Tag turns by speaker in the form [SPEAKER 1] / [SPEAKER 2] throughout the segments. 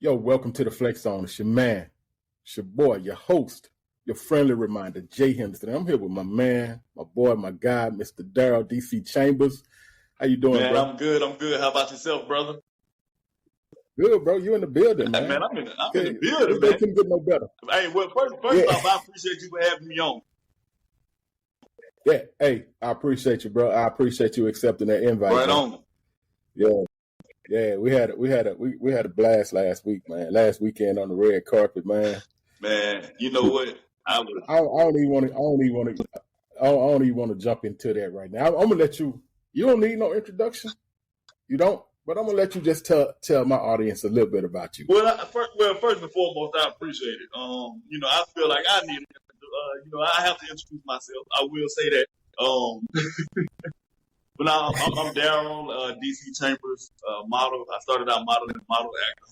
[SPEAKER 1] Yo, welcome to the Flex Zone. It's your man, it's your boy, your host, your friendly reminder, Jay Henderson. I'm here with my man, my boy, my guy, Mr. Darryl, DC Chambers. How you doing,
[SPEAKER 2] man,
[SPEAKER 1] bro?
[SPEAKER 2] I'm good. How about yourself, brother?
[SPEAKER 1] Good, bro. You in the building, man.
[SPEAKER 2] Man, I'm in the building,
[SPEAKER 1] They
[SPEAKER 2] man.
[SPEAKER 1] couldn't get no better.
[SPEAKER 2] Hey, well, first off, I appreciate you for having me on.
[SPEAKER 1] Yeah, hey, I appreciate you, bro. I appreciate you accepting that invite.
[SPEAKER 2] Right
[SPEAKER 1] man.
[SPEAKER 2] on.
[SPEAKER 1] Yeah. We had a blast last week, man. Last weekend on the red carpet, man.
[SPEAKER 2] Man, you know what?
[SPEAKER 1] I don't even want to jump into that right now. I'm gonna let you. You don't need no introduction. You don't. But I'm gonna let you just tell my audience a little bit about you.
[SPEAKER 2] Well, first and foremost, I appreciate it. I feel like I need, I have to introduce myself. I will say that. But now I'm Darryl, DC Chambers, model. I started out modeling, model, actor,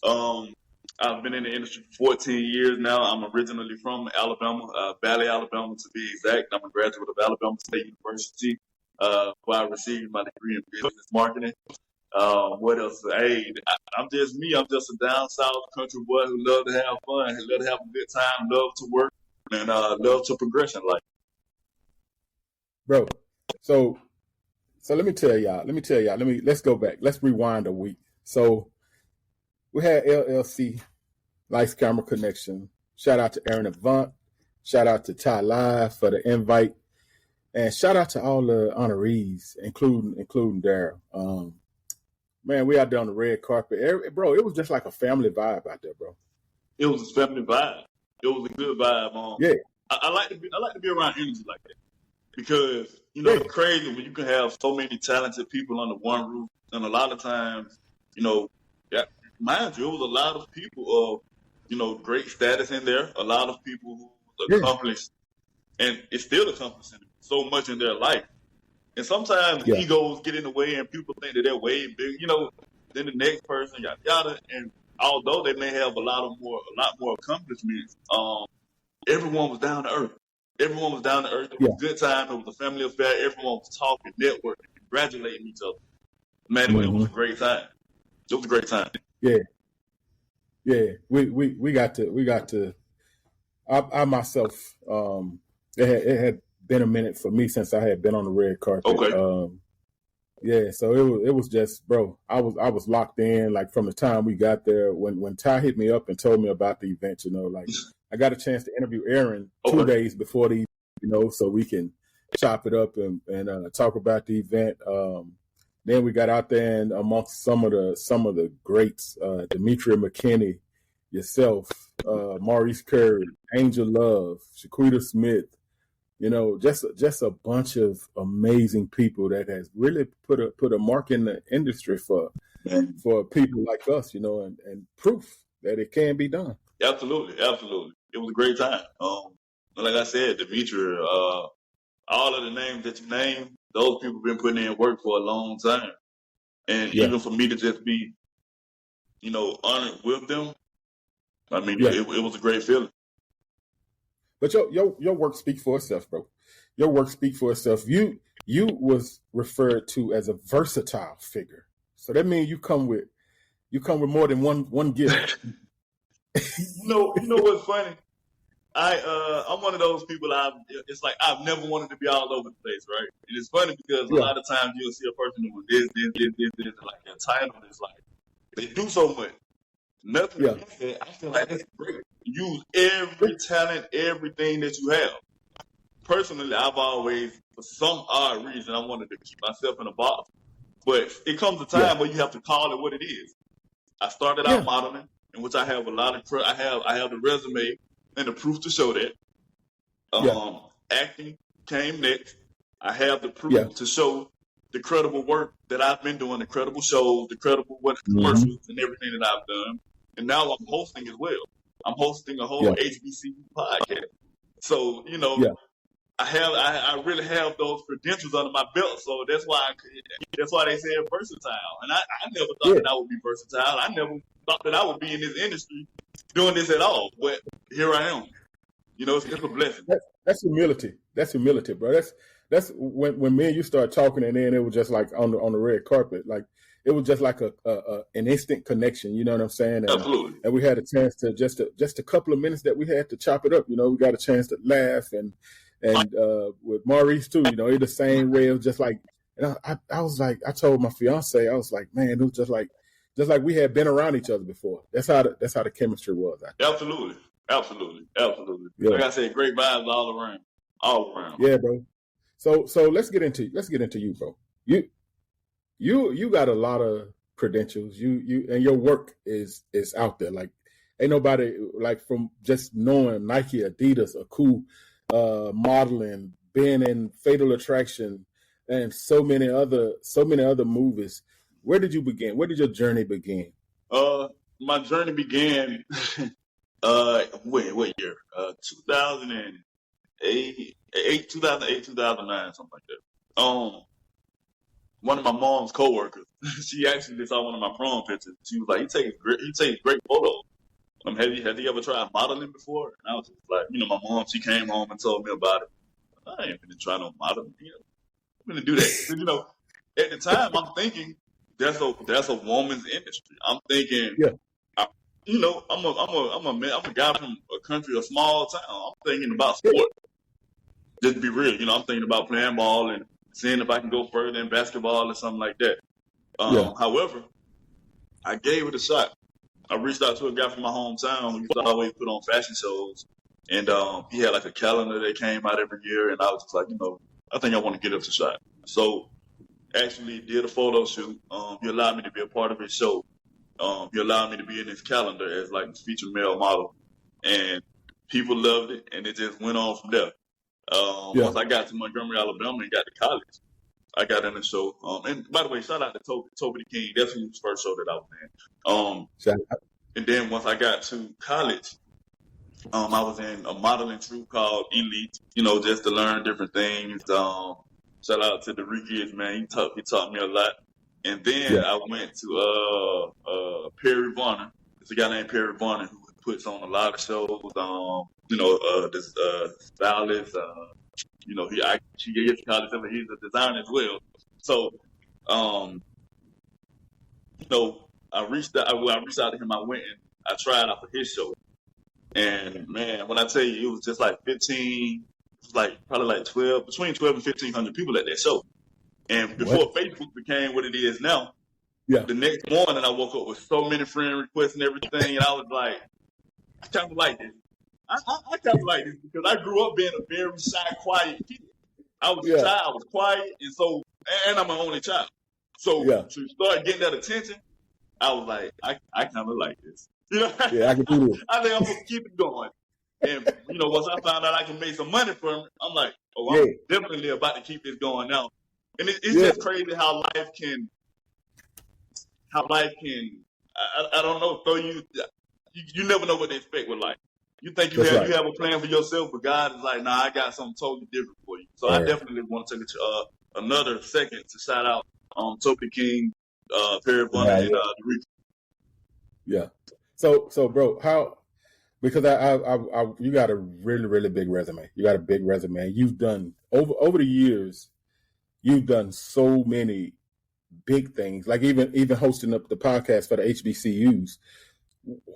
[SPEAKER 2] host. I've been in the industry for 14 years now. I'm originally from Alabama, Valley, Alabama to be exact. I'm a graduate of Alabama State University, where I received my degree in business marketing. What else? Hey, I'm just me. I'm just a down south country boy who love to have fun, who love to have a good time, love to work, and love to progress in life.
[SPEAKER 1] Bro, so let me tell y'all. Let's go back. Let's rewind a week. So we had LLC, Lights Camera Connection. Shout out to Aaron Avant. Shout out to Ty Live for the invite, and shout out to all the honorees, including Darryl. Man, we out there on the red carpet. Bro, it was just like a family vibe out there, bro.
[SPEAKER 2] It was a family vibe. It was a good vibe.
[SPEAKER 1] Yeah.
[SPEAKER 2] I like to be around energy like that because, it's crazy when you can have so many talented people under one roof. And a lot of times, mind you, it was a lot of people of, great status in there, a lot of people who accomplished, and it's still accomplishing so much in their life. And sometimes egos get in the way, and people think that they're way big, than the next person, yada yada. And although they may have a lot more accomplishments, everyone was down to earth. Everyone was down to earth. It was a good time. It was a family affair. Everyone was talking, networking, congratulating each other. Man, it was a great time. It was a great time.
[SPEAKER 1] Yeah. We got to. I myself, it had been a minute for me since I had been on the red carpet.
[SPEAKER 2] Okay.
[SPEAKER 1] So it was just, bro, I was locked in, like, from the time we got there. When Ty hit me up and told me about the event, I got a chance to interview Aaron 2 days before the, so we can chop it up and talk about the event. Then we got out there and amongst some of the greats, Demetria McKinney, yourself, Maurice Curry, Angel Love, Shaquita Smith. Just a bunch of amazing people that has really put a mark in the industry for people like us, and proof that it can be done.
[SPEAKER 2] Absolutely. It was a great time. Like I said, Demetria, all of the names that you named, those people have been putting in work for a long time. And even for me to just be, honored with them, it was a great feeling.
[SPEAKER 1] But your work speaks for itself, bro. Your work speaks for itself. You was referred to as a versatile figure. So that means you come with more than one gift.
[SPEAKER 2] You know what's funny? I'm one of those people. It's like I've never wanted to be all over the place, right? And it's funny because a lot of times you'll see a person doing this, and like their title is like they do so much. Nothing. Yeah. I feel like that's great. Use every talent, everything that you have. Personally, I've always, for some odd reason, I wanted to keep myself in a box. But it comes a time where you have to call it what it is. I started out modeling, in which I have a lot of. I have the resume and the proof to show that. Acting came next. I have the proof to show the credible work that I've been doing, the credible shows, the credible commercials, and everything that I've done. And now I'm hosting as well. I'm hosting a whole HBCU podcast. So, I really have those credentials under my belt. So that's why they say versatile. And I never thought that I would be versatile. I never thought that I would be in this industry doing this at all. But here I am. It's a blessing.
[SPEAKER 1] That's humility. That's humility, bro. That's when me and you start talking, and then it was just like on the red carpet. Like, it was just like an instant connection. You know what I'm saying?
[SPEAKER 2] Absolutely.
[SPEAKER 1] And we had a chance to just a couple of minutes that we had to chop it up. You know, we got a chance to laugh and with Maurice too. You know, it's the same way. It was just like, and I was like, I told my fiance, I was like, man, it was just like we had been around each other before. That's how the chemistry was.
[SPEAKER 2] Absolutely. Yeah. Like I said, great vibes all around.
[SPEAKER 1] Yeah, bro. So let's get into you, bro. You got a lot of credentials. You and your work is out there. Like, ain't nobody, like, from just knowing Nike, Adidas, or Cool, modeling, being in Fatal Attraction, and so many other movies. Where did you begin? Where did your journey begin?
[SPEAKER 2] My journey began what year? 2008, 2009, something like that. One of my mom's coworkers, she actually saw one of my prom pictures. She was like, he takes great photos. Have you ever tried modeling before? And I was just like, my mom, she came home and told me about it. I ain't gonna try no modeling. I'm gonna do that. At the time, I'm thinking that's a woman's industry. I'm thinking,
[SPEAKER 1] yeah.
[SPEAKER 2] I'm a guy from a small town. I'm thinking about sport. Just to be real, I'm thinking about playing ball and seeing if I can go further in basketball or something like that. However, I gave it a shot. I reached out to a guy from my hometown who used to always put on fashion shows, and he had like a calendar that came out every year, and I was just like, I think I want to get up to shot. So, actually did a photo shoot. He allowed me to be a part of his show. He allowed me to be in his calendar as like a featured male model, and people loved it, and it just went on from there. Once I got to Montgomery, Alabama, and got to college, I got in the show. And by the way, shout out to Toby the King. That's his first show that I was in. And then once I got to college, I was in a modeling troupe called Elite, just to learn different things. Shout out to the Ricky, man. He taught me a lot. And then I went to Perry Varner. There's a guy named Perry Varner who puts on a lot of shows. This stylist. She gets to college, but he's a designer as well. So, I reached out to him. I went and I tried out for his show. And man, when I tell you, it was just like 15, it was like probably like 12, between 12 and 1,500 people at that show. And before Facebook became what it is now, the next morning I woke up with so many friend requests and everything, and I was like, I kind of like this. I kind of like this because I grew up being a very shy, quiet kid. I was a child, I was quiet, and I'm an only child. So to start getting that attention, I was like, I kind of like this.
[SPEAKER 1] I can do this.
[SPEAKER 2] I think I'm gonna keep it going. And once I found out I can make some money from it, I'm like, I'm definitely about to keep this going now. And it's just crazy how life can, I don't know, throw you never know what to expect with life. You think you have a plan for yourself, but God is like, nah, I got something totally different for you. So I definitely want to take another second to shout out Toby King, Perry Bunny, and the Reach.
[SPEAKER 1] Yeah. So bro, how? Because you got a really, really big resume. You got a big resume. You've done over the years. You've done so many big things, like even hosting up the podcast for the HBCUs.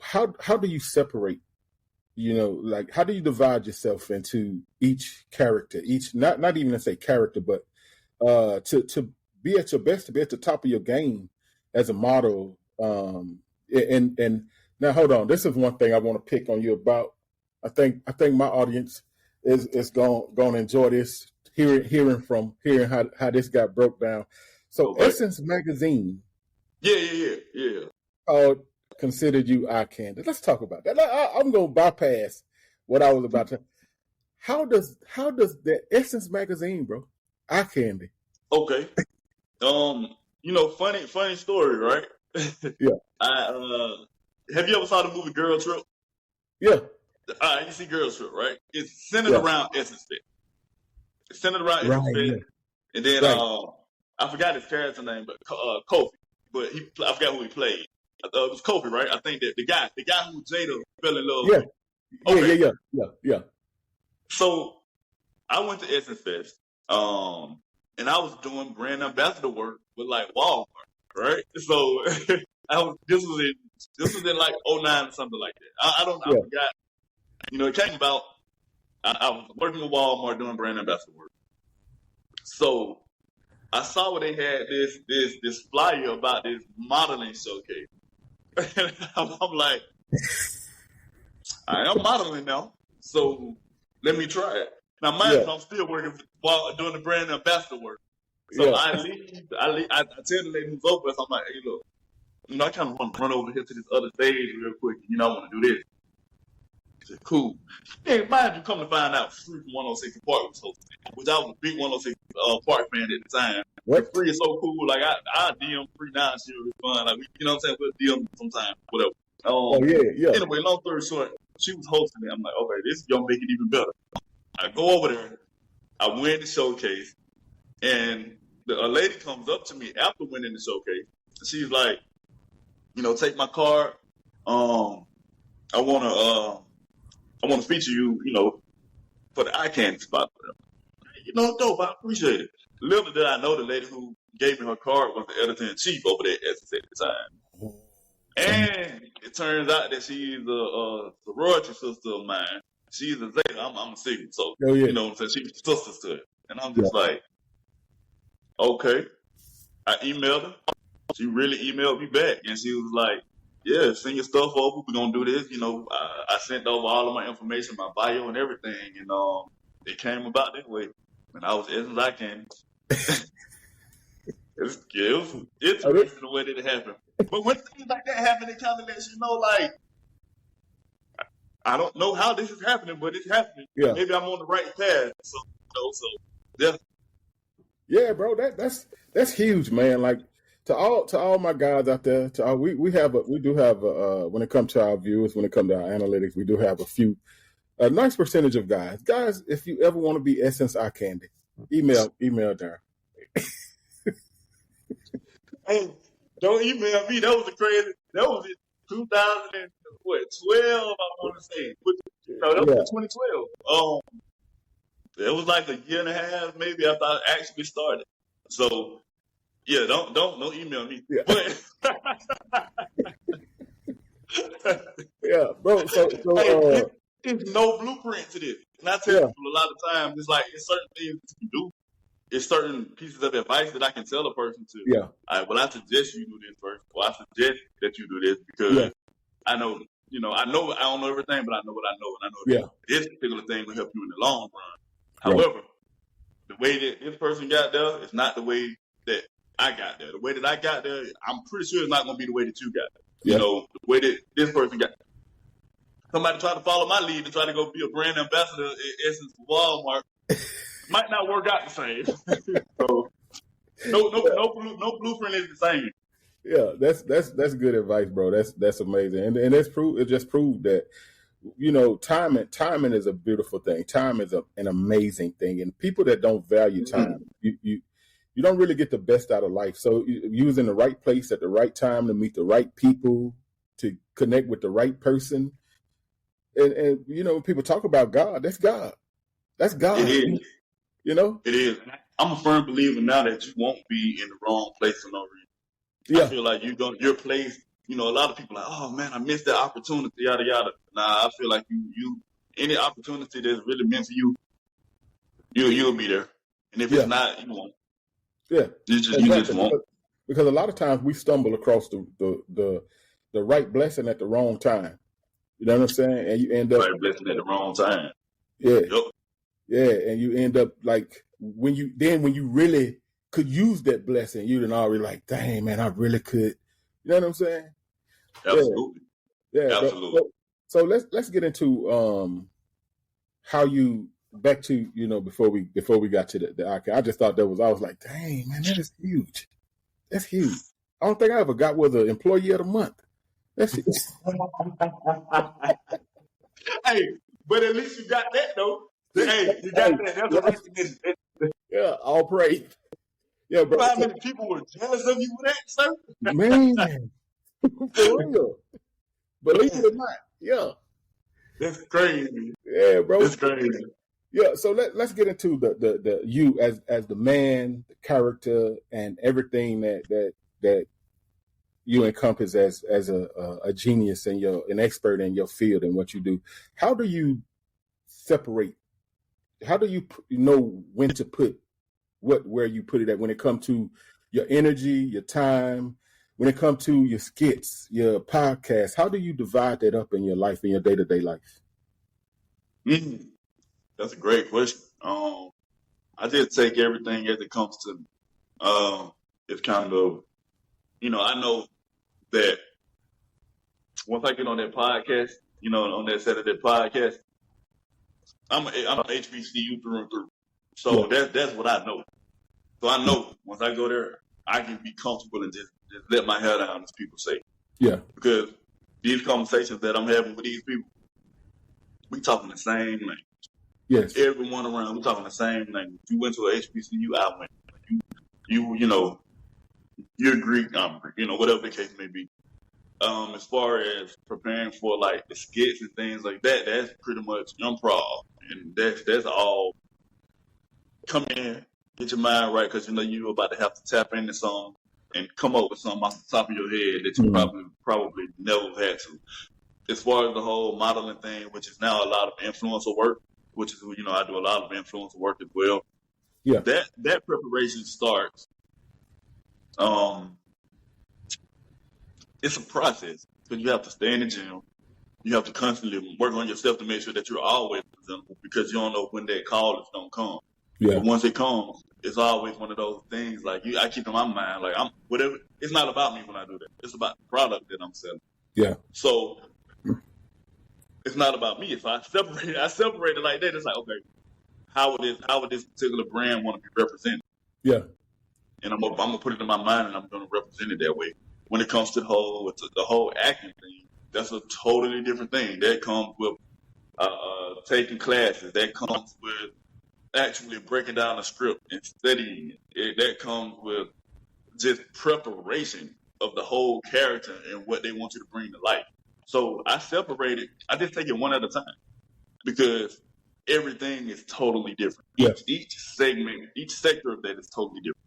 [SPEAKER 1] How do you separate? Like, how do you divide yourself into each character? Not even to say character, but to be at your best, to be at the top of your game as a model. And now hold on, this is one thing I want to pick on you about. I think my audience is going to enjoy this. Hearing how this got broke down. So Essence Magazine, considered you eye candy. Let's talk about that. I'm going to bypass what I was about to. How does the Essence Magazine, bro, eye candy?
[SPEAKER 2] Okay. Funny story, right?
[SPEAKER 1] Yeah.
[SPEAKER 2] Have you ever saw the movie Girl Trip?
[SPEAKER 1] Yeah.
[SPEAKER 2] You see Girl Trip, right? It's centered around Essence Fit. It's centered around Essence Fit. And then I forgot his character name, but Kofi. But I forgot who he played. It was Kofi, right? I think that the guy who Jada fell in love with. Okay.
[SPEAKER 1] Yeah.
[SPEAKER 2] So I went to Essence Fest, and I was doing brand ambassador work with like Walmart. right? So this was in like '09 or something like that. I forgot. It came about. I was working with Walmart doing brand ambassador work. So I saw where they had this flyer about this modeling showcase. And I'm like, I am modeling now, so let me try it. Now, mind you, I'm still working while doing the brand ambassador work. So I leave. I tell the lady who's over us, I'm like, hey, look, I kind of want to run over here to this other stage real quick. I want to do this. She said, cool. Hey, mind you, come to find out, Free from 106 Park was hosting, which I was a big 106 Park fan at the time.
[SPEAKER 1] What?
[SPEAKER 2] Free is so cool. Like, I DM Free now, she was fun. Like, you know what I'm saying? We'll DM sometime, whatever. Anyway, long story short, she was hosting it. I'm like, okay, this is gonna make it even better. I go over there. I win the showcase, and a lady comes up to me after winning the showcase. And she's like, take my card. I wanna feature you, for the eye candy spot. Dope. I appreciate it. Little did I know the lady who gave me her card was the editor-in-chief over there at the time. And it turns out that she's a sorority sister of mine. She's a Zeta. I'm a Sigma. So, so she's sisters to it. And I'm just like, okay. I emailed her. She really emailed me back. And she was like, yeah, send your stuff over. We're going to do this. I sent over all of my information, my bio and everything. And it came about that way. And I was as I can. It's interesting the way that it happened. But when things like that happen, it kind of lets you know, like, I don't know how this is happening, but it's happening. Yeah. Maybe I'm on the right path. So yeah.
[SPEAKER 1] Yeah, bro, that's huge, man. Like to all my guys out there, we do have when it comes to our viewers, when it comes to our analytics, we do have a nice percentage of guys. Guys, if you ever want to be Essence Eye Candy, email Darryl.
[SPEAKER 2] Hey, don't email me. That was that was in 2012, I want to say. That was in 2012. It was like a year and a half, maybe, after I actually started. So, yeah, don't email me. Yeah.
[SPEAKER 1] Yeah, bro. So
[SPEAKER 2] hey, there's no blueprint to this. And I tell people a lot of times, it's like it's certain things that you can do. It's certain pieces of advice that I can tell a person to. Yeah. All right, well, I suggest you do this first. Well, I suggest that you do this because I know, I don't know everything, but I know what I know. And I know this particular thing will help you in the long run. However, the way that this person got there is not the way that I got there. The way that I got there, I'm pretty sure it's not going to be the way that you got there. The way that this person got there. Somebody try to follow my lead and try to go be a brand ambassador at Essence for Walmart. Might not work out the same. So, no blueprint is the same.
[SPEAKER 1] Yeah, that's good advice, bro. That's amazing, and that's proof. It just proved that timing is a beautiful thing. Time is an amazing thing, and people that don't value time, you don't really get the best out of life. So using the right place at the right time to meet the right people, to connect with the right person, and people talk about God. That's God. That's God.
[SPEAKER 2] It is. It is. I'm a firm believer now that you won't be in the wrong place for no reason. Yeah. I feel like your place, a lot of people are like, oh man, I missed that opportunity, yada yada. Nah, I feel like you any opportunity that's really meant for you, you'll be there. And if it's not, you won't. Yeah. You just won't.
[SPEAKER 1] Because a lot of times we stumble across the right blessing at the wrong time. You know what I'm saying? And you end up
[SPEAKER 2] right blessing at the wrong time.
[SPEAKER 1] Yeah. Yep. Yeah, and you end up like when you really could use that blessing, you'd already like, dang man, I really could. You know what I'm saying?
[SPEAKER 2] Absolutely.
[SPEAKER 1] Yeah. Absolutely. So let's get into how you back to before we got to the icon. I just thought I was like, dang man, that is huge. That's huge. I don't think I ever got with an employee of the month. That's huge.
[SPEAKER 2] Hey, but at least you got that though. Hey, you got that. That's a recognition.
[SPEAKER 1] Yeah, all praise. Yeah, bro.
[SPEAKER 2] How many people were jealous of you with that, sir?
[SPEAKER 1] Man, for real. Believe it or not, yeah.
[SPEAKER 2] That's crazy.
[SPEAKER 1] Yeah, bro.
[SPEAKER 2] That's crazy.
[SPEAKER 1] Yeah, so let's get into the you as the man, the character, and everything that you encompass as a genius and an expert in your field and what you do. How do you separate? How do you know when to put where you put it at when it comes to your energy, your time, when it comes to your skits, your podcast? How do you divide that up in your life, in your day-to-day life?
[SPEAKER 2] That's a great question. I just take everything as it comes to me. It's kind of, I know that once I get on that podcast, on that Saturday podcast, I'm HBCU through and through. So that's what I know. So I know once I go there, I can be comfortable and just let my hair down, as people say.
[SPEAKER 1] Yeah.
[SPEAKER 2] Because these conversations that I'm having with these people, we talking the same language.
[SPEAKER 1] Yes.
[SPEAKER 2] Everyone around, we talking the same language. You went to a HBCU, I went. You're Greek, I'm Greek, whatever the case may be. As far as preparing for like the skits and things like that, that's pretty much improv, and that's all. Come in, get your mind right, because you're about to have to tap into something and come up with something off the top of your head that you probably never had to. As far as the whole modeling thing, which is now a lot of influencer work, which is I do a lot of influencer work as well.
[SPEAKER 1] Yeah,
[SPEAKER 2] that preparation starts. It's a process because you have to stay in the gym. You have to constantly work on yourself to make sure that you're always presentable because you don't know when that call is going to come.
[SPEAKER 1] Yeah.
[SPEAKER 2] But once it comes, it's always one of those things like I keep in my mind, like I'm whatever. It's not about me when I do that. It's about the product that I'm selling.
[SPEAKER 1] Yeah.
[SPEAKER 2] So it's not about me. If I separate it like that, it's like, okay, how would this particular brand want to be represented?
[SPEAKER 1] Yeah.
[SPEAKER 2] And I'm gonna put it in my mind, and I'm gonna represent it that way. When it comes to the whole acting thing, that's a totally different thing. That comes with taking classes. That comes with actually breaking down the script and studying it. That comes with just preparation of the whole character and what they want you to bring to life. So I separate it. I just take it one at a time because everything is totally different.
[SPEAKER 1] Yeah.
[SPEAKER 2] Each segment, each sector of that is totally different.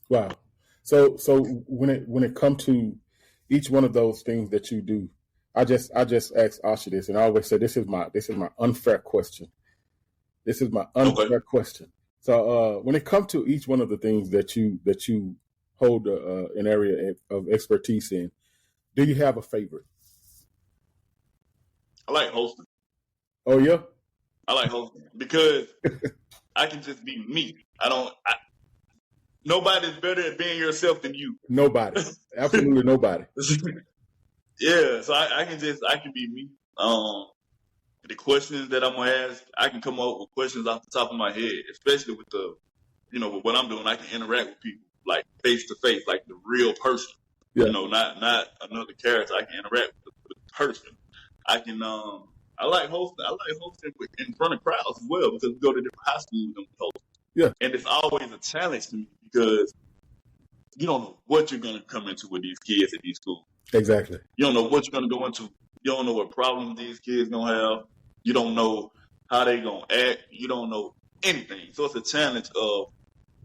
[SPEAKER 1] Wow. So when it comes to each one of those things that you do, I just ask Asha this, and I always say this is my unfair question. This is my unfair question. So when it comes to each one of the things that you hold an area of expertise in, do you have a favorite?
[SPEAKER 2] I like hosting.
[SPEAKER 1] Oh yeah?
[SPEAKER 2] I like hosting because I can just be me. Nobody's better at being yourself than you.
[SPEAKER 1] Nobody. Absolutely nobody.
[SPEAKER 2] Yeah, so I can be me. The questions that I'm gonna ask, I can come up with questions off the top of my head, especially with with what I'm doing. I can interact with people like face to face, like the real person.
[SPEAKER 1] Yeah.
[SPEAKER 2] Not another character. I can interact with the person. I can. I like hosting. I like hosting in front of crowds as well because we go to different high schools and we host.
[SPEAKER 1] Yeah.
[SPEAKER 2] And it's always a challenge to me because you don't know what you're gonna come into with these kids at these schools.
[SPEAKER 1] Exactly. You
[SPEAKER 2] don't know what you're gonna go into. You don't know what problems these kids gonna have. You don't know how they gonna act. You don't know anything. So it's a challenge of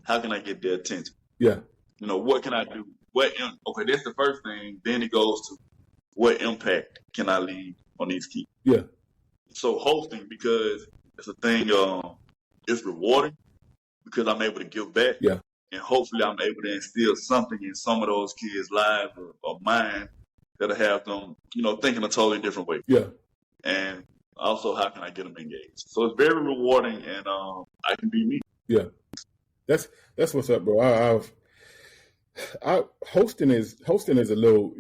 [SPEAKER 2] how can I get their attention?
[SPEAKER 1] Yeah.
[SPEAKER 2] What can I do? Okay, that's the first thing. Then it goes to what impact can I leave on these kids?
[SPEAKER 1] Yeah.
[SPEAKER 2] So hosting, because it's a thing, it's rewarding because I'm able to give back.
[SPEAKER 1] Yeah.
[SPEAKER 2] And hopefully I'm able to instill something in some of those kids' lives or mind that'll have them, thinking a totally different way.
[SPEAKER 1] Yeah.
[SPEAKER 2] And also, how can I get them engaged? So it's very rewarding, and I can be me.
[SPEAKER 1] Yeah. That's what's up, bro. Hosting is a little,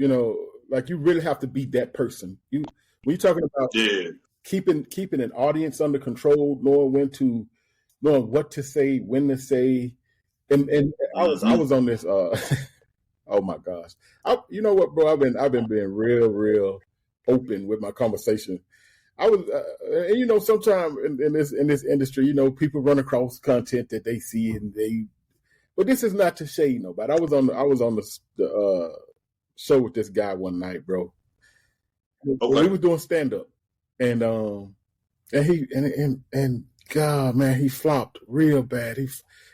[SPEAKER 1] like you really have to be that person. When you're talking about keeping an audience under control, knowing what to say, when to say, and I was on this. Oh my gosh, you know what, bro? I've been being real open with my conversation. I was, and sometimes in this industry, people run across content that they see but this is not to shade nobody. I was on the show with this guy one night, bro. Okay. He was doing stand up, and God, man, he flopped real bad.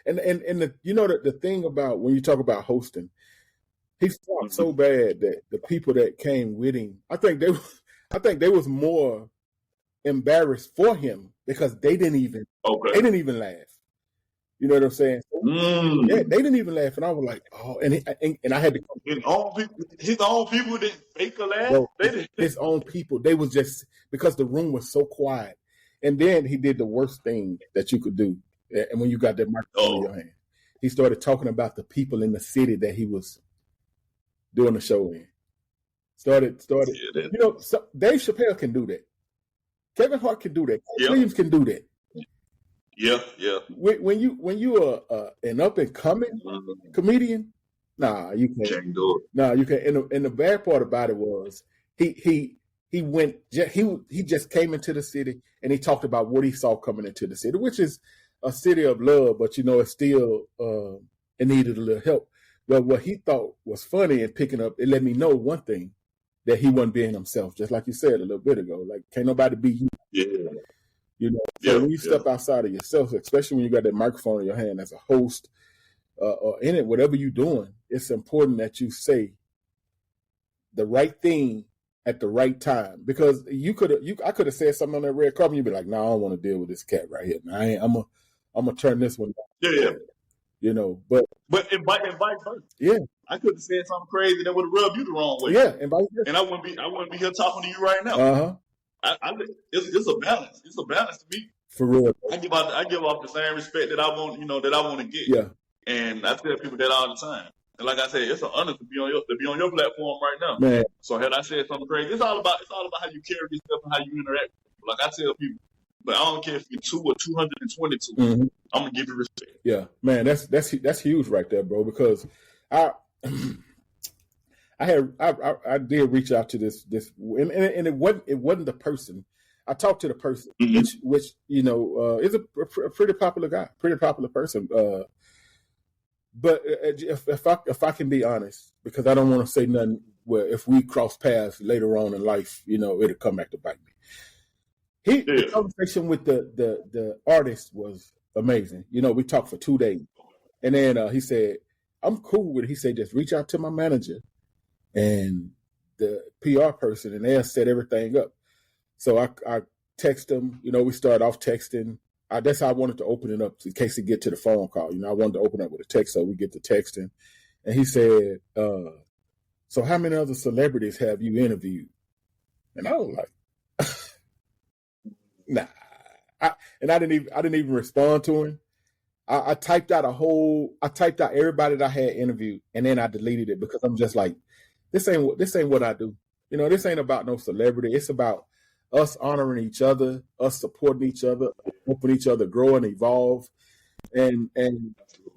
[SPEAKER 1] The thing about when you talk about hosting, He flopped so bad that the people that came with him, I think they was more embarrassed for him because they didn't even laugh. You know what I'm saying? Yeah, they didn't even laugh, and I was like, oh, and I had to.
[SPEAKER 2] His own people didn't fake a laugh.
[SPEAKER 1] Bro, his own people, they was just because the room was so quiet, and then he did the worst thing that you could do, and when you got that microphone in your hand, he started talking about the people in the city that he was doing the show in. Started. Yeah, you know, so Dave Chappelle can do that. Kevin Hart can do that. Williams can do that.
[SPEAKER 2] Yeah.
[SPEAKER 1] When you are an up and coming comedian, nah, you can't
[SPEAKER 2] do it.
[SPEAKER 1] Nah, you can't. And the bad part about it was he just came into the city and he talked about what he saw coming into the city, which is a city of love, but you know it's still it needed a little help. But what he thought was funny and picking up, it let me know one thing, that he wasn't being himself, just like you said a little bit ago. Like, can't nobody be you.
[SPEAKER 2] Yeah.
[SPEAKER 1] You know, so when you step outside of yourself, especially when you got that microphone in your hand as a host or in it, whatever you're doing, it's important that you say the right thing at the right time. Because I could have said something on that red carpet, and you'd be like, "No, I don't want to deal with this cat right here. Nah, I'm gonna turn this one down."
[SPEAKER 2] Yeah.
[SPEAKER 1] You know, but
[SPEAKER 2] and vice versa.
[SPEAKER 1] Yeah.
[SPEAKER 2] I could have said something crazy that would have rubbed you the wrong way.
[SPEAKER 1] Yeah, and vice versa.
[SPEAKER 2] And I wouldn't be here talking to you right now.
[SPEAKER 1] Uh-huh.
[SPEAKER 2] It's a balance. It's a balance to me.
[SPEAKER 1] For real.
[SPEAKER 2] I give off the same respect that I want, that I want to get.
[SPEAKER 1] Yeah.
[SPEAKER 2] And I tell people that all the time. And like I said, it's an honor to be on your platform right now.
[SPEAKER 1] Man.
[SPEAKER 2] So had I said something crazy, it's all about how you carry yourself and how you interact with people. Like I tell people, but I don't care if you're 2 or 222.
[SPEAKER 1] Mm-hmm.
[SPEAKER 2] I'm gonna give you respect.
[SPEAKER 1] Yeah, man, that's huge right there, bro. Because I did reach out to this and it wasn't the person. I talked to the person, which you know is a pretty popular guy, pretty popular person. But if I can be honest, because I don't want to say nothing where if we cross paths later on in life, you know, it'll come back to bite me. The conversation with the artist was amazing. You know, we talked for 2 days, and then he said, "I'm cool with it." He said, "Just reach out to my manager and the PR person, and they'll set everything up." So I text him. You know, we started off texting. That's how I wanted to open it up in case he get to the phone call. You know, I wanted to open up with a text, so we get to texting. And he said, "So how many other celebrities have you interviewed?" And I was like, "Nah." I didn't even respond to him. I typed out everybody that I had interviewed, and then I deleted it because I'm just like, this ain't what I do. You know, this ain't about no celebrity. It's about us honoring each other, us supporting each other, helping each other grow and evolve. And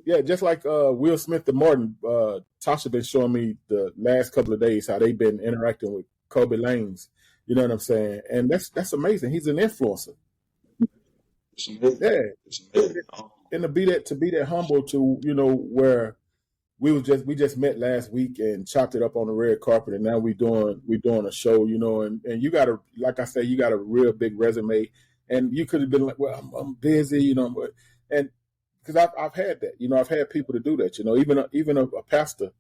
[SPEAKER 1] yeah, just like Will Smith and Martin, Tasha been showing me the last couple of days how they've been interacting with Kobe Lanes. You know what I'm saying? And that's amazing. He's an influencer. Yeah. And to be that humble to, you know, where we just met last week and chopped it up on the red carpet, and now we doing a show, you know, and you got a, like I say, you got a real big resume, and you could have been like, well, I'm busy, you know, but and because I've had that, you know, I've had people to do that, you know, even a pastor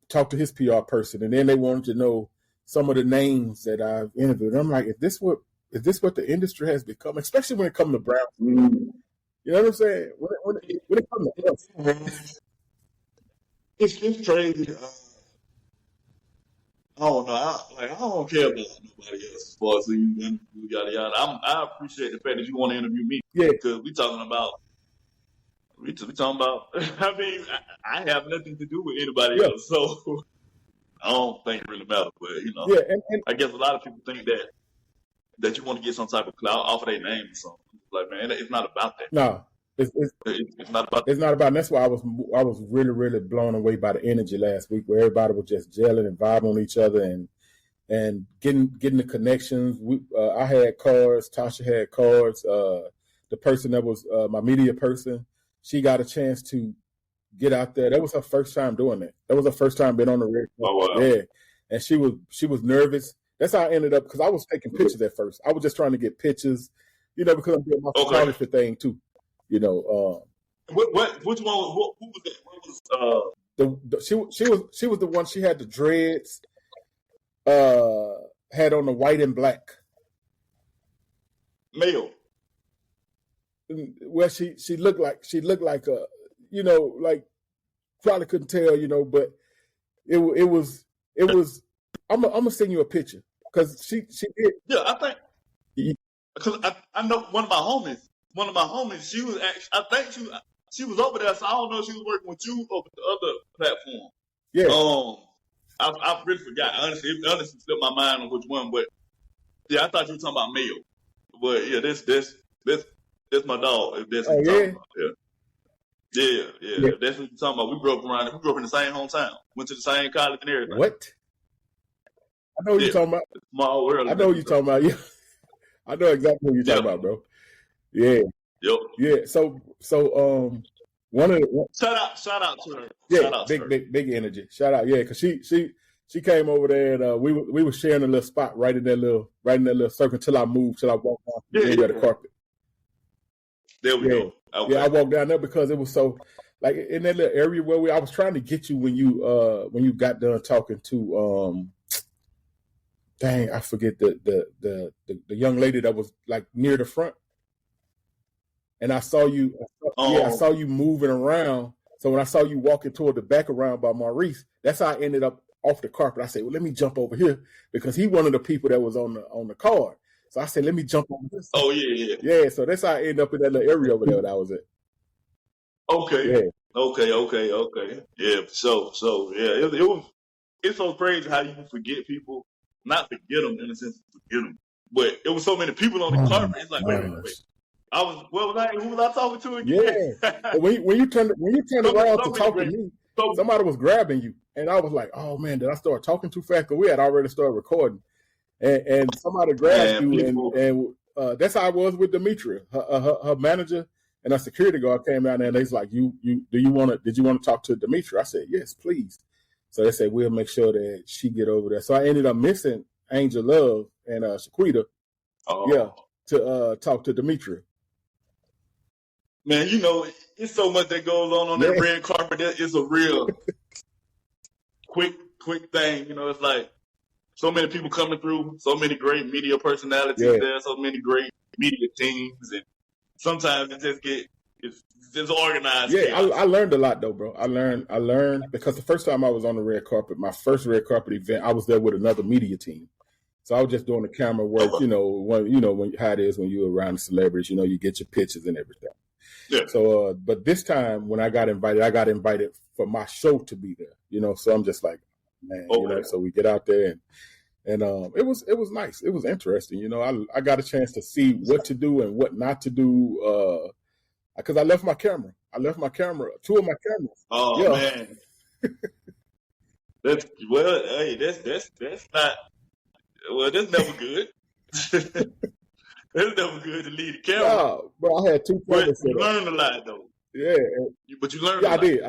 [SPEAKER 1] talked to his PR person, and then they wanted to know some of the names that I've interviewed. And I'm like, is this what the industry has become, especially when it comes to Brown? You know what I'm saying? When it comes to us.
[SPEAKER 2] It's crazy. I don't know. I don't care about nobody else as far as who you interview, yada yada. I appreciate the fact that you want to interview me.
[SPEAKER 1] Yeah,
[SPEAKER 2] because we talking about. I mean, I have nothing to do with anybody else, so I don't think it really matters. But you know, and I guess a lot of people think that you want to get some type of clout off of their name or something. Like, man, it's not about that.
[SPEAKER 1] No. It's not about that. It's not about. And that's why I was really, really blown away by the energy last week, where everybody was just gelling and vibing on each other and getting the connections. I had cards. Tasha had cards. The person that was my media person, she got a chance to get out there. That was her first time doing that. That was her first time being on the red.
[SPEAKER 2] Oh, wow.
[SPEAKER 1] Yeah, and she was nervous. That's how I ended up, because I was taking pictures at first. I was just trying to get pictures, you know, because I'm doing my photography thing too. You know,
[SPEAKER 2] which one? Who was that? What was
[SPEAKER 1] She was the one. She had the dreads. Had on the white and black.
[SPEAKER 2] Male.
[SPEAKER 1] Well, she looked like a, like probably couldn't tell, but it was. I'm gonna send you a picture because she did.
[SPEAKER 2] Yeah, I think because I know one of my homies. She was actually. I think she was over there. So I don't know if she was working with you or with the other platform.
[SPEAKER 1] Yeah.
[SPEAKER 2] I really forgot. Honestly, it slipped my mind on which one. But yeah, I thought you were talking about male. But yeah, this my dog. If that's what you're talking about. Yeah. If that's what you're talking about. We grew up in the same hometown. Went to the same college and everything.
[SPEAKER 1] What? I know what you're talking about.
[SPEAKER 2] Small world.
[SPEAKER 1] I know what you're talking about. Yeah. I know exactly what you're talking about, bro. Yeah.
[SPEAKER 2] Yep.
[SPEAKER 1] Yeah. So one of the
[SPEAKER 2] shout out to her.
[SPEAKER 1] Yeah,
[SPEAKER 2] shout out to her.
[SPEAKER 1] big energy. Shout out, yeah, because she came over there and we were sharing a little spot right in that little circle until I walked down the carpet.
[SPEAKER 2] There we go. Okay.
[SPEAKER 1] Yeah, I walked down there because it was so like in that little area where I was trying to get you when you got done talking to dang, I forget the young lady that was like near the front. And I saw you I saw you moving around. So when I saw you walking toward the back around by Maurice, that's how I ended up off the carpet. I said, well, let me jump over here because he one of the people that was on the card. So I said, let me jump over this.
[SPEAKER 2] Oh, yeah.
[SPEAKER 1] Yeah, so that's how I ended up in that little area over there that I was at.
[SPEAKER 2] Okay.
[SPEAKER 1] Yeah.
[SPEAKER 2] Okay. Yeah, so yeah, it's so crazy how you can forget people. Not forget them in a sense, forget them. But it was so many people on the carpet. It's like, wait. Who was I talking to again?
[SPEAKER 1] Yeah. when you turned around to talk to me, somebody was grabbing you. And I was like, oh man, did I start talking too fast? Because we had already started recording. And somebody grabbed you and that's how I was with Demetria. Her manager and a security guard came out there and they was like, did you want to talk to Demetria? I said, yes, please. So they said, we'll make sure that she get over there. So I ended up missing Angel Love and Shaquita. To talk to Demetria.
[SPEAKER 2] Man, it's so much that goes on that red carpet. It's a real quick thing. It's like so many people coming through, so many great media personalities there, so many great media teams, and sometimes it's just organized.
[SPEAKER 1] Yeah, I learned a lot though, bro. I learned because the first time I was on the red carpet, my first red carpet event, I was there with another media team. So I was just doing the camera work, when how it is when you're around the celebrities, you get your pictures and everything.
[SPEAKER 2] Yeah.
[SPEAKER 1] So, but this time when I got invited for my show to be there, so I'm just like, man, so we get out there and it was nice. It was interesting. I got a chance to see what to do and what not to do. Cause I left my camera. Two of my cameras.
[SPEAKER 2] Oh yeah. Man. That's not. Well, that's never good. That's never good to leave the camera.
[SPEAKER 1] No, but I had two cameras.
[SPEAKER 2] You learned a lot, though.
[SPEAKER 1] Yeah.
[SPEAKER 2] But you learned a lot.
[SPEAKER 1] I did.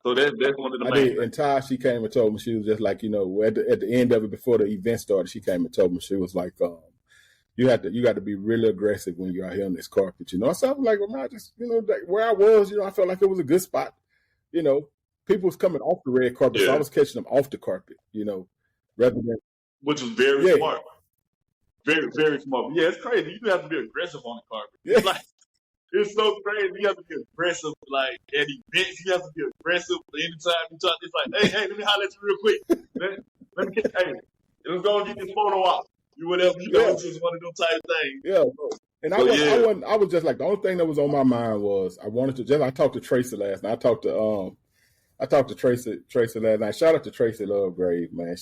[SPEAKER 2] So that's one of the main things.
[SPEAKER 1] And Ty, she came and told me, she was just like, at the end of it, before the event started, she came and told me, she was like, you got to be really aggressive when you're out here on this carpet, So I was like, well, man, just, where I was, I felt like it was a good spot. People was coming off the red carpet, so I was catching them off the carpet, rather than.
[SPEAKER 2] Which was very smart. Very, very smart. Yeah, it's crazy. You have to be aggressive on the carpet. Yeah. It's so crazy. You have to be aggressive, like at events. You have to be aggressive anytime you talk. It's like, hey, let me holler at you real quick. Let me let's go and get this photo out. Whatever, just one of them type things.
[SPEAKER 1] Yeah, bro. And I was just like, the only thing that was on my mind was I talked to Tracy last night. I talked to Tracy last night. Shout out to Tracy Lovegrave, man.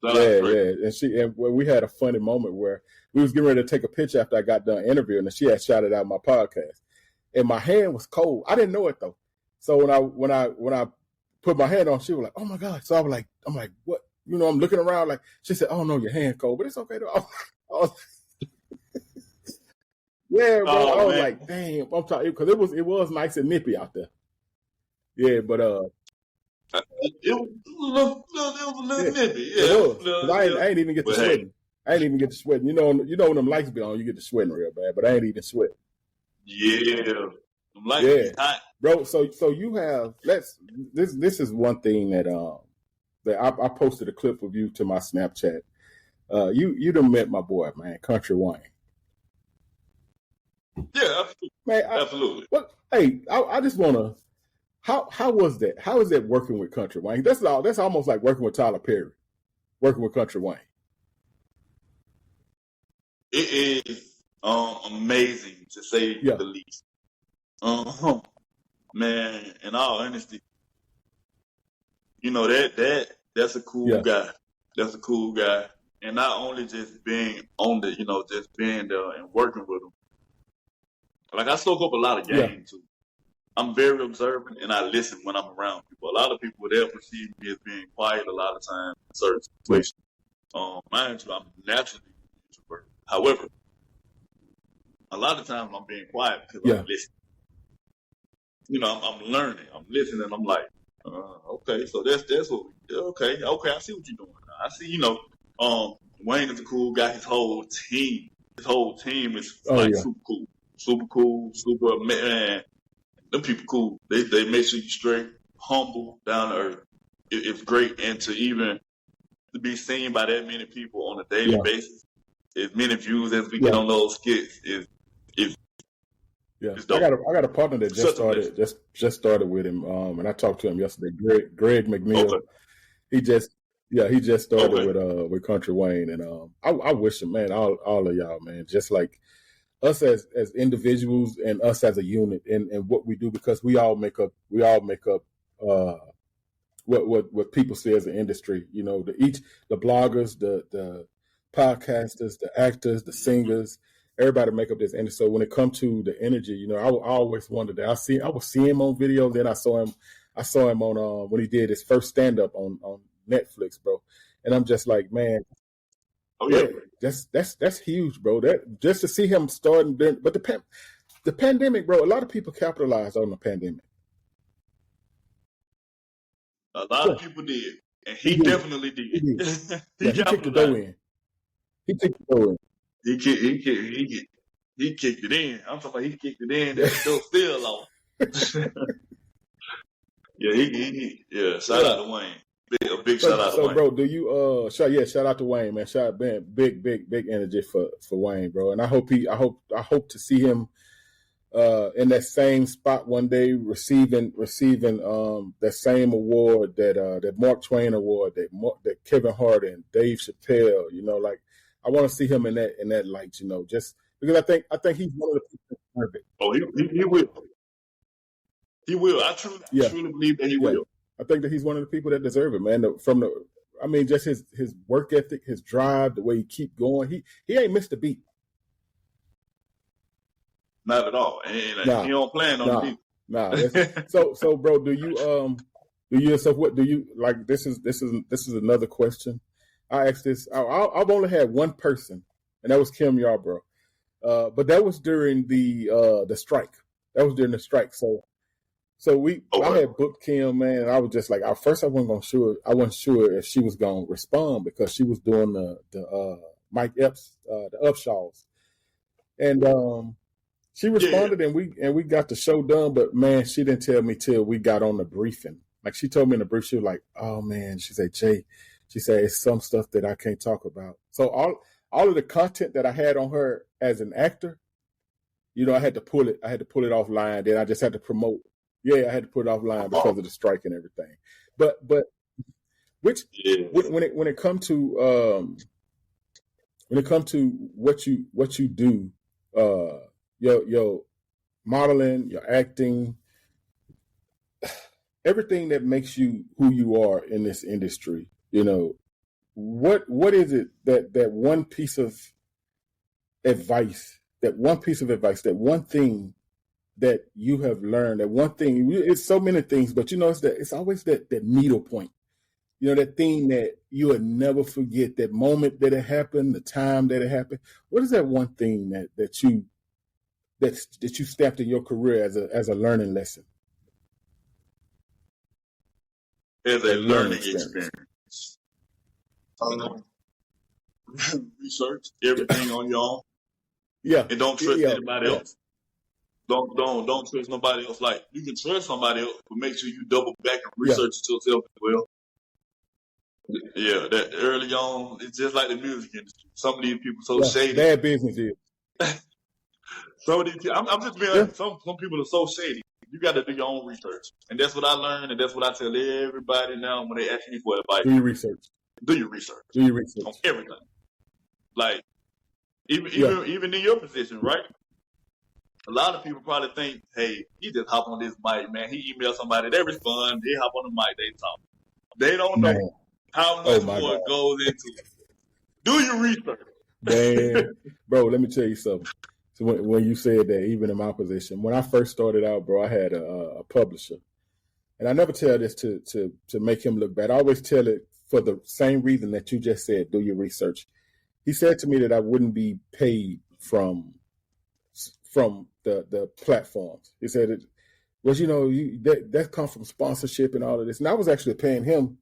[SPEAKER 1] And we had a funny moment where we was getting ready to take a picture after I got done interviewing, and she had shouted out my podcast, and my hand was cold. I didn't know it though. So when I put my hand on, she was like, "Oh my God!" So I'm like, "What?" I'm looking around like she said, "Oh no, your hand cold, but it's okay though." Yeah, bro. I was like, "Damn!" I'm talking because it was nice and nippy out there. Yeah, but
[SPEAKER 2] it was a little nippy. Yeah,
[SPEAKER 1] I ain't even get to sweating. I ain't even get to sweating. When them lights be on, you get to sweating real bad. But I ain't even sweating.
[SPEAKER 2] Yeah, them lights be hot.
[SPEAKER 1] bro. So you have this is one thing that I posted a clip of you to my Snapchat. You done met my boy, man, Kountry Wayne.
[SPEAKER 2] Yeah, absolutely.
[SPEAKER 1] Man,
[SPEAKER 2] Absolutely.
[SPEAKER 1] hey, I just wanna. How was that? How is that working with Kountry Wayne? That's almost like working with Tyler Perry, working with Kountry Wayne.
[SPEAKER 2] It is amazing to say
[SPEAKER 1] Yeah,
[SPEAKER 2] the least. Man, in all honesty, you know that's a cool
[SPEAKER 1] yeah,
[SPEAKER 2] guy. That's a cool guy. And not only just being on the, just being there and working with him. Like I soak up a lot of
[SPEAKER 1] yeah,
[SPEAKER 2] game too. I'm very observant and I listen when I'm around people. A lot of people they'll perceive me as being quiet a lot of times in certain
[SPEAKER 1] yeah,
[SPEAKER 2] situations. Mind you, I'm naturally an introvert. However, a lot of times I'm being quiet because
[SPEAKER 1] yeah,
[SPEAKER 2] I'm listening. I'm learning. I'm listening. I'm like, okay, so that's what okay, I see what you're doing. I see, Wayne is a cool guy. His whole team is
[SPEAKER 1] oh
[SPEAKER 2] like
[SPEAKER 1] yeah,
[SPEAKER 2] super cool, super man. Them people cool. They make sure you straight, humble, down to earth. It's great, and to be seen by that many people on a daily
[SPEAKER 1] yeah,
[SPEAKER 2] basis, as many views as we get
[SPEAKER 1] yeah,
[SPEAKER 2] on those skits is
[SPEAKER 1] yeah.
[SPEAKER 2] is
[SPEAKER 1] I
[SPEAKER 2] dope.
[SPEAKER 1] got a partner that just
[SPEAKER 2] Such a blessing.
[SPEAKER 1] started just started with him. And I talked to him yesterday. Greg McNeil.
[SPEAKER 2] Okay,
[SPEAKER 1] He just he just started
[SPEAKER 2] okay.
[SPEAKER 1] with Kountry Wayne, and I wish him, man, all of y'all, man, just like us as individuals and us as a unit and what we do, because we all make up uh what people see as an industry. The bloggers, the podcasters, the actors, the singers, everybody make up this industry. So when it comes to the energy, I always wondered that. I would see him on video, then I saw him on when he did his first stand up on Netflix, bro. And I'm just like, man,
[SPEAKER 2] Oh yeah.
[SPEAKER 1] yeah, that's huge, bro. That just to see him starting, but the pandemic, bro. A lot of people capitalized on the pandemic.
[SPEAKER 2] A lot
[SPEAKER 1] Yeah,
[SPEAKER 2] of people did, and
[SPEAKER 1] he
[SPEAKER 2] he
[SPEAKER 1] did.
[SPEAKER 2] definitely
[SPEAKER 1] He
[SPEAKER 2] did.
[SPEAKER 1] did.
[SPEAKER 2] He
[SPEAKER 1] Yeah, he kicked the door
[SPEAKER 2] capitalized.
[SPEAKER 1] in. He kicked the door in.
[SPEAKER 2] He kicked it in. I'm talking about he kicked it in and the door still on. Yeah, yeah. Shout
[SPEAKER 1] Yeah.
[SPEAKER 2] out to Wayne. A big shout out to
[SPEAKER 1] So,
[SPEAKER 2] Wayne.
[SPEAKER 1] bro, do you shout out to Wayne, man. Shout man, big energy for Wayne, bro. And I hope to see him in that same spot one day, receiving that same award, that Mark Twain award, that Kevin Hart and Dave Chappelle. Like I want to see him in that light. Just because I think he's one of the people that deserve it.
[SPEAKER 2] Oh, he will. He will. I
[SPEAKER 1] Yeah,
[SPEAKER 2] truly believe that he
[SPEAKER 1] yeah.
[SPEAKER 2] will.
[SPEAKER 1] I think that he's one of the people that deserve it, man. I mean, just his work ethic, his drive, the way he keep going. He ain't missed a beat.
[SPEAKER 2] Not at all. And he
[SPEAKER 1] Nah,
[SPEAKER 2] don't plan on
[SPEAKER 1] nah,
[SPEAKER 2] it
[SPEAKER 1] nah.
[SPEAKER 2] either.
[SPEAKER 1] So, bro, do you yourself? What do you like? This is another question. I asked this. I've only had one person, and that was Kim Yarbrough. But that was during the strike. That was during the strike. So I
[SPEAKER 2] Okay.
[SPEAKER 1] had booked Kim, man, and I was just like, at first I wasn't sure if she was gonna respond because she was doing the Mike Epps, the Upshaws, and she
[SPEAKER 2] Yeah.
[SPEAKER 1] responded, and we got the show done. But man, she didn't tell me till we got on the briefing. Like she told me in the brief, she was like, "Oh man," she said, "Jay," she said, "It's some stuff that I can't talk about." So all of the content that I had on her as an actor, I had to pull it. I had to pull it offline. Then I just had to promote. Yeah, I had to put it offline because of the strike and everything. But which
[SPEAKER 2] Yeah.
[SPEAKER 1] when it come to what you do, your modeling, your acting, everything that makes you who you are in this industry. What is it that one piece of advice, that one thing that you have learned, that one thing, it's so many things, but it's always that needle point, that thing that you will never forget, that moment that it happened, the time that it happened. What is that one thing that you stamped in your career as a learning lesson?
[SPEAKER 2] As
[SPEAKER 1] A
[SPEAKER 2] a
[SPEAKER 1] learning
[SPEAKER 2] learning
[SPEAKER 1] experience.
[SPEAKER 2] experience. Research everything on your own
[SPEAKER 1] Yeah.
[SPEAKER 2] and don't trust
[SPEAKER 1] Yeah.
[SPEAKER 2] anybody
[SPEAKER 1] Yeah.
[SPEAKER 2] else. Don't trust nobody else. Like, you can trust somebody else, but make sure you double back and
[SPEAKER 1] Yeah.
[SPEAKER 2] research it yourself as well. Yeah, that early on, it's just like the music industry. Some of these people so shady.
[SPEAKER 1] Bad business is.
[SPEAKER 2] Some of these, I'm just being honest. Some people are so shady. You got to do your own research, and that's what I learned, and that's what I tell everybody now when they ask me for advice.
[SPEAKER 1] Do your research.
[SPEAKER 2] Do your research.
[SPEAKER 1] Do your research
[SPEAKER 2] On everything. Like, even in your position, right? A lot of people probably think, hey, he just hop on this mic, man. He emails somebody, they respond, they hop on the mic, they talk. They don't know how much more goes into it. Do your research.
[SPEAKER 1] Man, bro, let me tell you something. So when you said that, even in my position, when I first started out, bro, I had a publisher. And I never tell this to make him look bad. I always tell it for the same reason that you just said, do your research. He said to me that I wouldn't be paid from the platforms. He said it was, that comes from sponsorship and all of this. And I was actually paying him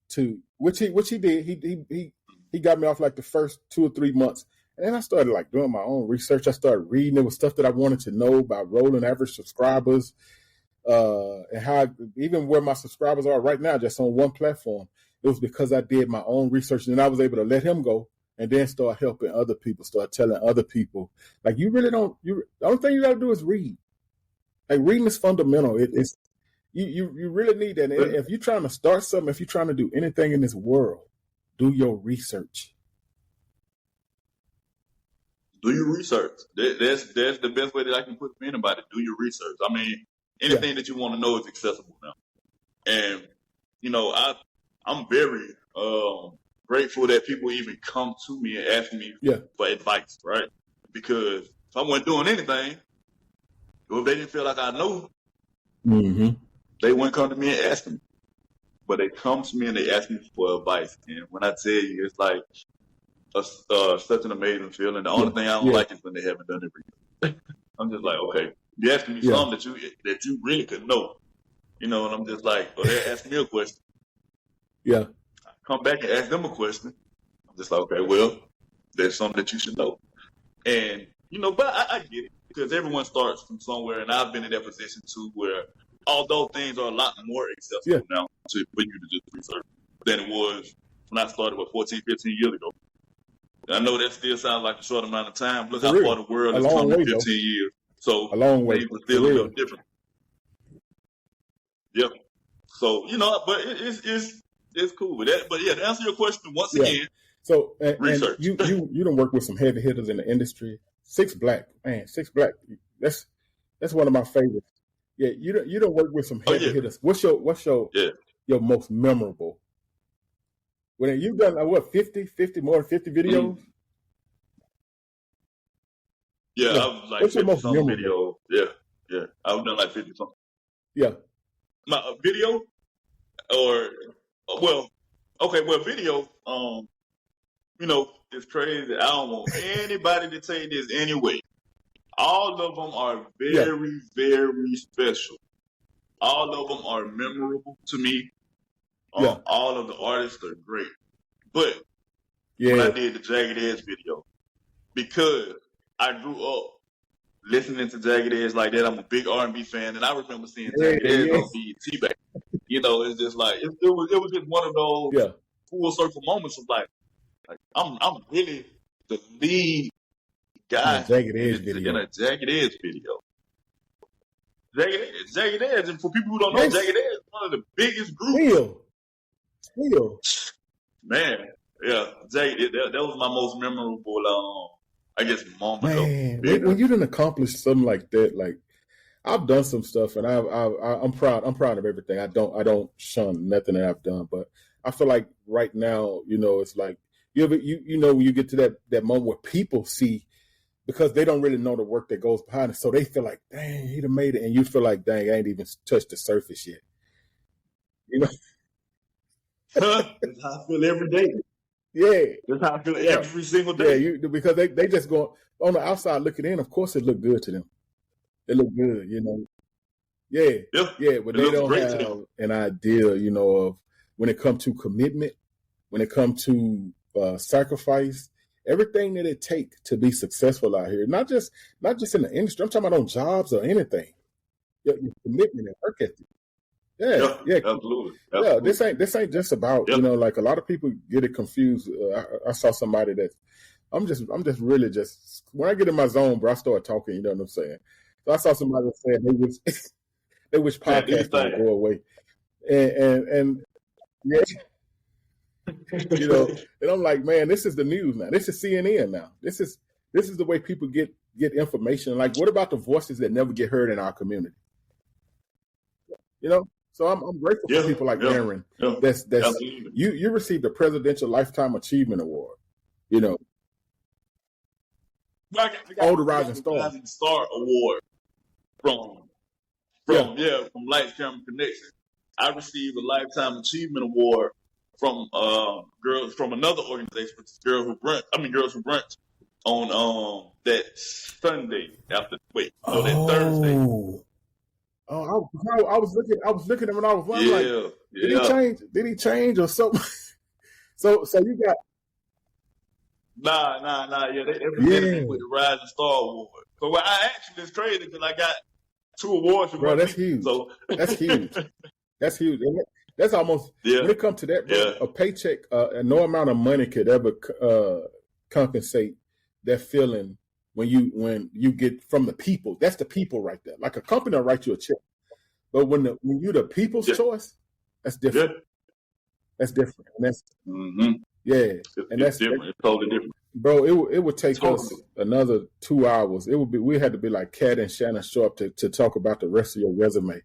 [SPEAKER 1] to, which he did. He got me off like the first 2 or 3 months. And then I started like doing my own research. I started reading. It was stuff that I wanted to know about rolling average subscribers, and how even where my subscribers are right now, just on one platform. It was because I did my own research, and then I was able to let him go and then start helping other people, start telling other people, like, you really don't, the only thing you got to do is read. Like, reading is fundamental. It's you really need that. And if you're trying to start something, if you're trying to do anything in this world, do your research.
[SPEAKER 2] Do your research. That's the best way that I can put it to anybody. Do your research. I mean, anything that you want to know is accessible now. And, I'm very grateful that people even come to me and ask me for advice, right? Because if I wasn't doing anything, or if they didn't feel like I know, they wouldn't come to me and ask me. But they come to me and they ask me for advice. And when I tell you, it's like such an amazing feeling. The only thing I don't like is when they haven't done everything. I'm just like, okay, you're asking me something that you really could know. And I'm just like, well, they ask me a question.
[SPEAKER 1] Yeah.
[SPEAKER 2] I come back and ask them a question. I'm just like, okay, well, there's something that you should know. And, but I get it, because everyone starts from somewhere, and I've been in that position too, where although things are a lot more accessible now for you to just research than it was when I started, 14, 15 years ago. I know that still sounds like a short amount of time. Look how far the world has come in 15 years. So
[SPEAKER 1] a long way.
[SPEAKER 2] Things are still a little different. Yep. So, but it's cool with that. But yeah, to answer your question once again.
[SPEAKER 1] So
[SPEAKER 2] research.
[SPEAKER 1] And you don't work with some heavy hitters in the industry. 6 Black. That's one of my favorites. Yeah, you don't work with some heavy hitters. What's your most memorable? When you've done more than 50 videos?
[SPEAKER 2] Yeah, I was like 50 some videos. Yeah. I've done like 50 something.
[SPEAKER 1] Yeah.
[SPEAKER 2] My video video, it's crazy. I don't want anybody to take this anyway. All of them are very, very special. All of them are memorable to me. All of the artists are great. But when I did the Jagged Edge video, because I grew up listening to Jagged Edge like that, I'm a big R&B fan, and I remember seeing Jagged Edge on BET back. It's just like it was just one of those full circle moments of like I'm really the lead guy in a Jagged Edge video. Jagged Edge, and for people who don't know, Jagged Edge is one of the biggest groups.
[SPEAKER 1] Still.
[SPEAKER 2] Man, that was my most memorable, moment.
[SPEAKER 1] Man, when you done accomplish something like that, like I've done some stuff, and I'm proud of everything. I don't shun nothing that I've done, but I feel like right now, it's like when you get to that moment where people see, because they don't really know the work that goes behind it, so they feel like, dang, he done made it, and you feel like, dang, I ain't even touched the surface yet.
[SPEAKER 2] That's how I feel every day.
[SPEAKER 1] Yeah.
[SPEAKER 2] That's how I feel every single day.
[SPEAKER 1] Yeah, because they just go on the outside looking in. Of course, it look good to them. It look good, Yeah, but they don't have an idea, of when it comes to commitment, when it comes to sacrifice, everything that it takes to be successful out here. Not just in the industry. I'm talking about on jobs or anything. Your commitment and work ethic. Yeah,
[SPEAKER 2] absolutely.
[SPEAKER 1] Yeah, this ain't just about like a lot of people get it confused. I saw somebody that I'm just really just when I get in my zone, bro, I start talking. You know what I'm saying? So I saw somebody that said they wish podcasting would go away, and yeah, and I'm like, man, this is the news now. This is CNN now. This is the way people get information. Like, what about the voices that never get heard in our community? So I'm grateful for people like Aaron. That's you received a Presidential Lifetime Achievement Award. I
[SPEAKER 2] got the Rising Star Award from Lights Camera Connection. I received a Lifetime Achievement Award from girls from another organization, which is Girls Who Brunch on that Sunday after that Thursday.
[SPEAKER 1] Oh, I was looking at him and I was like, did he change or something? so you got
[SPEAKER 2] Nah. Yeah, they presented me with the Rising Star Award. So I actually it's crazy because I got 2 awards from
[SPEAKER 1] bro. That's huge. So that's huge. That's huge. And that's almost when it comes to that, bro, a paycheck, no amount of money could ever compensate that feeling when you get from the people. That's the people right there. Like a company will write you a check, but when you're the people's choice, that's different. That's different, and that's
[SPEAKER 2] that's different. It's totally different,
[SPEAKER 1] bro. It would take us another 2 hours. We had to be like Cat and Shannon Sharp to talk about the rest of your resume.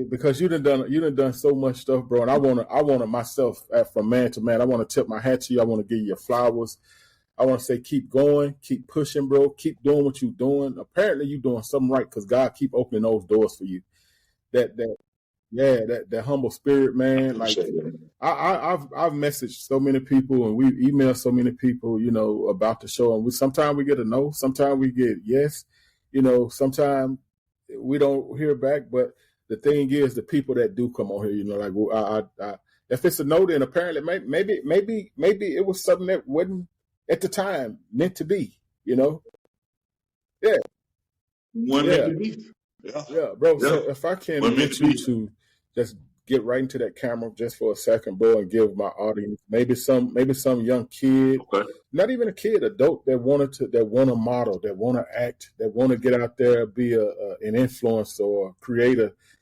[SPEAKER 1] Because you done done so much stuff, bro. And I wanna myself from man to man. I want to tip my hat to you. I want to give you your flowers. I want to say keep going, keep pushing, bro. Keep doing what you're doing. Apparently you're doing something right because God keep opening those doors for you. That humble spirit, man. Like I've messaged so many people and we've emailed so many people, about the show. And sometimes we get a no, sometimes we get yes, sometimes we don't hear back. But the thing is, the people that do come on here, like if it's a no, then apparently maybe it was something that wasn't at the time meant to be, Yeah. Yeah, bro. Yeah. So if I can get you to just get right into that camera just for a second, bro, and give my audience maybe some young kid, not even a kid, adult that want to model, that want to act, that want to get out there, be an influencer or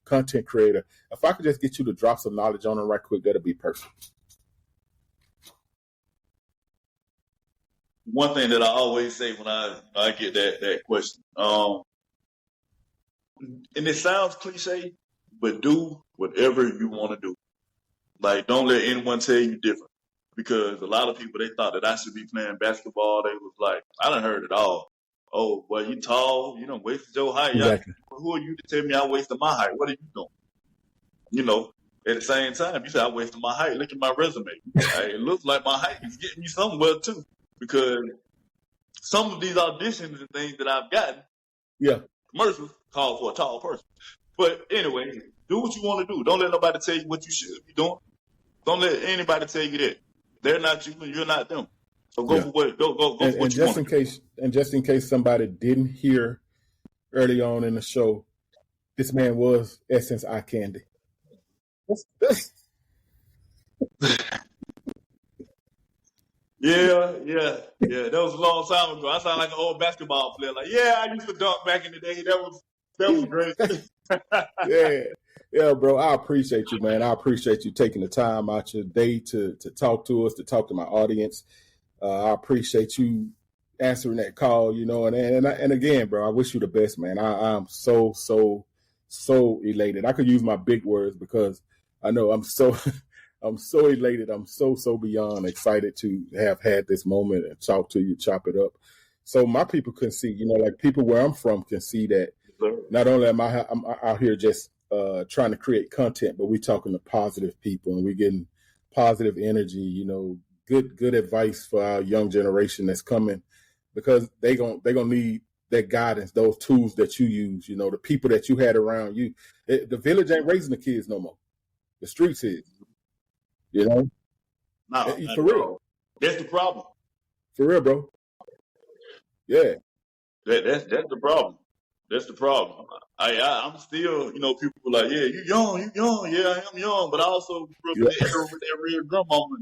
[SPEAKER 1] content creator. If I could just get you to drop some knowledge on them right quick, that'd be perfect.
[SPEAKER 2] One thing that I always say when I get that question, and it sounds cliche, but do whatever you want to do. Like, don't let anyone tell you different. Because a lot of people, they thought that I should be playing basketball. They was like, I done heard it all. Oh, well, you tall. You done wasted your height.
[SPEAKER 1] Exactly.
[SPEAKER 2] Who are you to tell me I wasted my height? What are you doing? At the same time, you said I wasted my height. Look at my resume. It looks like my height is getting me somewhere, too. Because some of these auditions and things that I've gotten, commercials call for a tall person. But anyway, do what you want to do. Don't let nobody tell you what you should be doing. Don't let anybody tell you that. They're not you and you're not them. So go for what for what you want to do.
[SPEAKER 1] And just in case somebody didn't hear early on in the show, this man was Essence Eye Candy.
[SPEAKER 2] Yeah. That was a long time ago. I sound like an old basketball player. Like, I used to dunk back in the day. That was great.
[SPEAKER 1] Yeah, bro. I appreciate you, man. I appreciate you taking the time out your day to talk to us, to talk to my audience. I appreciate you answering that call, and again, bro, I wish you the best, man. I'm so elated. I could use my big words because I know I'm so elated. I'm so beyond excited to have had this moment and talk to you, chop it up. So my people can see, like people where I'm from can see that not only am I'm out here just trying to create content, but we're talking to positive people and we're getting positive energy, good advice for our young generation that's coming, because they're gonna need that guidance, those tools that you use, the people that you had around you. The village ain't raising the kids no more. The streets is,
[SPEAKER 2] No,
[SPEAKER 1] for real.
[SPEAKER 2] That's the problem.
[SPEAKER 1] For real, bro. Yeah.
[SPEAKER 2] That's the problem. That's the problem. I'm still, people are like, yeah, you young, yeah, I am young, but I also grew up in
[SPEAKER 1] Yeah.
[SPEAKER 2] the era with that real grandmama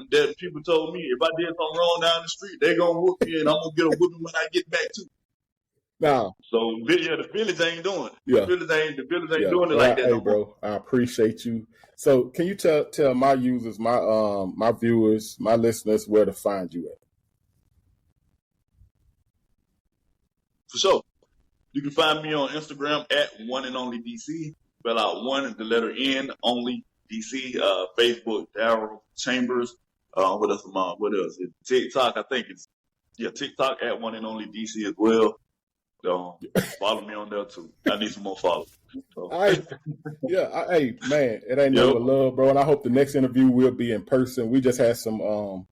[SPEAKER 2] that people told me if I did something wrong down the street, they gonna whoop me and I'm gonna get a whooping when I get back too.
[SPEAKER 1] Now.
[SPEAKER 2] So the village ain't doing it.
[SPEAKER 1] Yeah.
[SPEAKER 2] The village ain't doing it
[SPEAKER 1] well,
[SPEAKER 2] like that.
[SPEAKER 1] Hey,
[SPEAKER 2] no
[SPEAKER 1] bro, I appreciate you. So, can you tell my users, my viewers, my listeners where to find you at?
[SPEAKER 2] For sure. You can find me on Instagram at one and only DC. Spell out one and the letter N only DC. Facebook Darryl Chambers. What else? What else? TikTok. I think it's TikTok at one and only DC as well. Follow me on there too. I need some more followers. So.
[SPEAKER 1] Hey man, it ain't no love, bro. And I hope the next interview will be in person. We just had some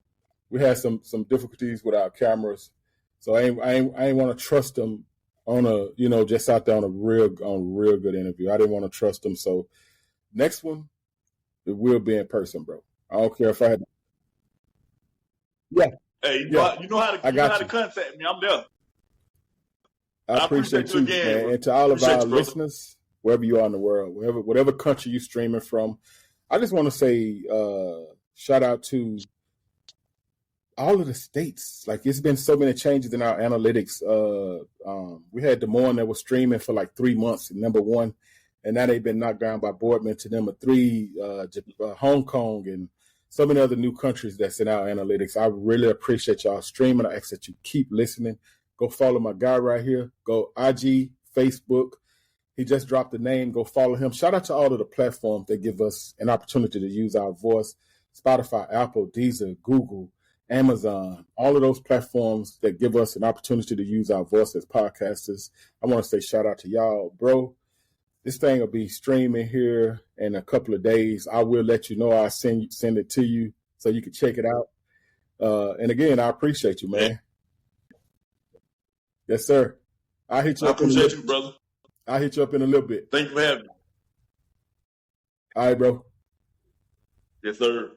[SPEAKER 1] difficulties with our cameras, so I ain't want to trust them on a just out there on a real good interview. I didn't want to trust them. So next one, it will be in person, bro. I don't care if I had. Yeah.
[SPEAKER 2] Hey, you know how to contact me. I'm there.
[SPEAKER 1] I appreciate you again, man. And to all of our listeners, wherever you are in the world, whatever country you're streaming from, I just want to say shout out to all of the states. Like, it's been so many changes in our analytics. We had Des Moines that was streaming for like 3 months, number one, and now they've been knocked down by Boardman to number 3, Hong Kong, and so many other new countries that's in our analytics. I really appreciate y'all streaming. I ask that you keep listening. Go follow my guy right here. Go IG, Facebook. He just dropped the name. Go follow him. Shout out to all of the platforms that give us an opportunity to use our voice. Spotify, Apple, Deezer, Google, Amazon, all of those platforms that give us an opportunity to use our voice as podcasters. I want to say shout out to y'all, bro. This thing will be streaming here in a couple of days. I will let you know. I'll send it to you so you can check it out. And again, I appreciate you, man. Yes, sir. I'll hit you up. I appreciate you, brother. I'll hit you up in a little bit.
[SPEAKER 2] Thank you for having me.
[SPEAKER 1] All right, bro.
[SPEAKER 2] Yes, sir.